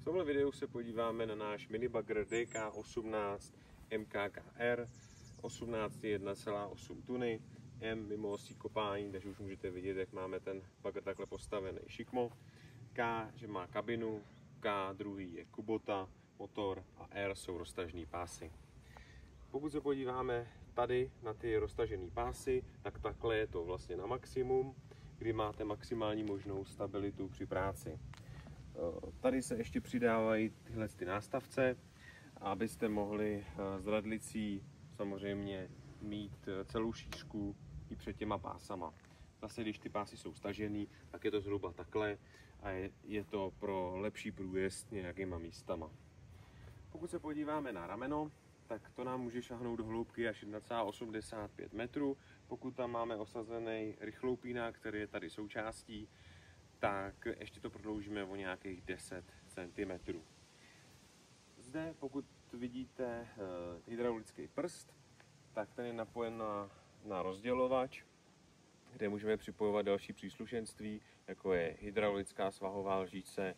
tomhle videu se podíváme na náš minibagger DK18 MKKR 18 1,8 tuny M mimo osí kopání, takže už můžete vidět, jak máme ten bagger takhle postavený šikmo. K, že má kabinu, K druhý je Kubota, motor a R jsou roztažné pásy. Pokud se podíváme tady na ty roztažené pásy, tak takhle je to vlastně na maximum, kdy máte maximální možnou stabilitu při práci. Tady se ještě přidávají tyhle nástavce, abyste mohli s radlicí samozřejmě mít celou šířku i před těma pásama. Zase, když ty pásy jsou stažený, tak je to zhruba takhle a je to pro lepší průjezd nějakýma místama. Pokud se podíváme na rameno, tak to nám může šahnout do hloubky až 1,85 metrů. Pokud tam máme osazený rychloupínák, který je tady součástí, tak ještě to prodloužíme o nějakých 10 cm. Zde, pokud vidíte hydraulický prst, tak ten je napojen na rozdělovač, kde můžeme připojovat další příslušenství, jako je hydraulická svahová lžíce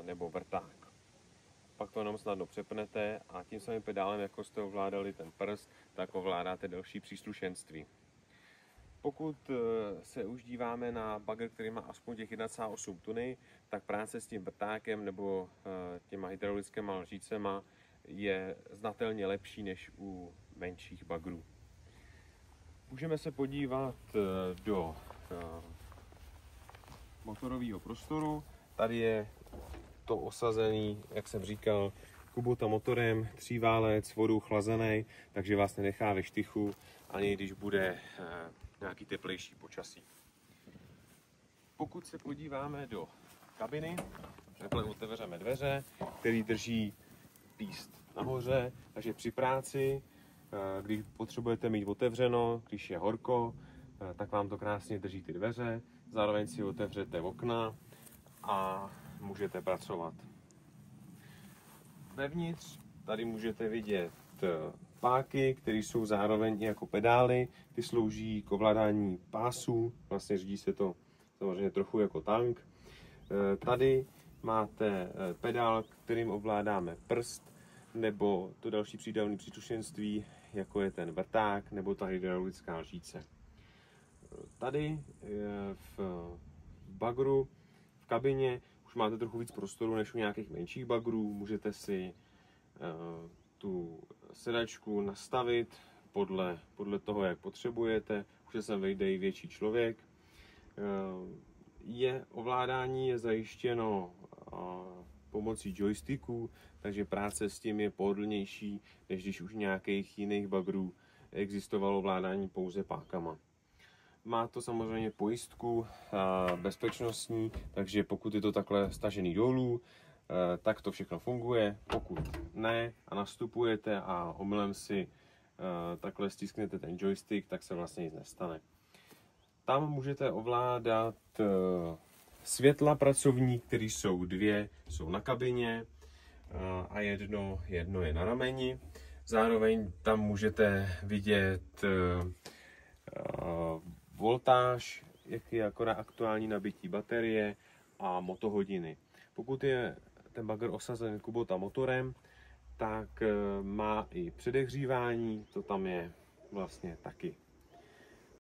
nebo vrták. Pak to jenom snadno přepnete a tím samým pedálem, jako jste ovládali ten prst, tak ovládáte další příslušenství. Pokud se už díváme na bagger, který má aspoň těch 1,8 tuny, tak práce s tím vrtákem nebo těma hydraulickými lžícema je znatelně lepší než u menších bagrů. Můžeme se podívat do motorového prostoru. Tady je to osazený, jak jsem říkal, Kubota motorem, tříválec, vodou chlazený, takže vás nenechá ve štychu, ani když bude nějaký teplejší počasí. Pokud se podíváme do kabiny, takhle otevřeme dveře, který drží píst nahoře, takže při práci, když potřebujete mít otevřeno, když je horko, tak vám to krásně drží ty dveře, zároveň si otevřete okna a můžete pracovat. Vevnitř tady můžete vidět páky, které jsou zároveň i jako pedály, ty slouží k ovládání pásů, vlastně řídí se to samozřejmě trochu jako tank. Tady máte pedál, kterým ovládáme prst, nebo to další přídavné příslušenství, jako je ten vrták nebo ta hydraulická lžíce. Tady v bagru, v kabině, už máte trochu víc prostoru než u nějakých menších bagrů. Můžete si tu sedačku nastavit podle toho, jak potřebujete. Už se vejde i větší člověk. Ovládání je zajištěno pomocí joysticků, takže práce s tím je pohodlnější, než když už nějakých jiných bagrů existovalo ovládání pouze pákama. Má to samozřejmě pojistku bezpečnostní, takže pokud je to takhle stažený dolů, tak to všechno funguje. Pokud ne a nastupujete a omylem si takhle stisknete ten joystick, tak se vlastně nic nestane. Tam můžete ovládat světla pracovní, které jsou jsou na kabině a jedno je na rameni. Zároveň tam můžete vidět voltáž, jaký je aktuální nabití baterie a motohodiny. Pokud je ten bagger osazen Kubota motorem, tak má i předehřívání, to tam je vlastně taky.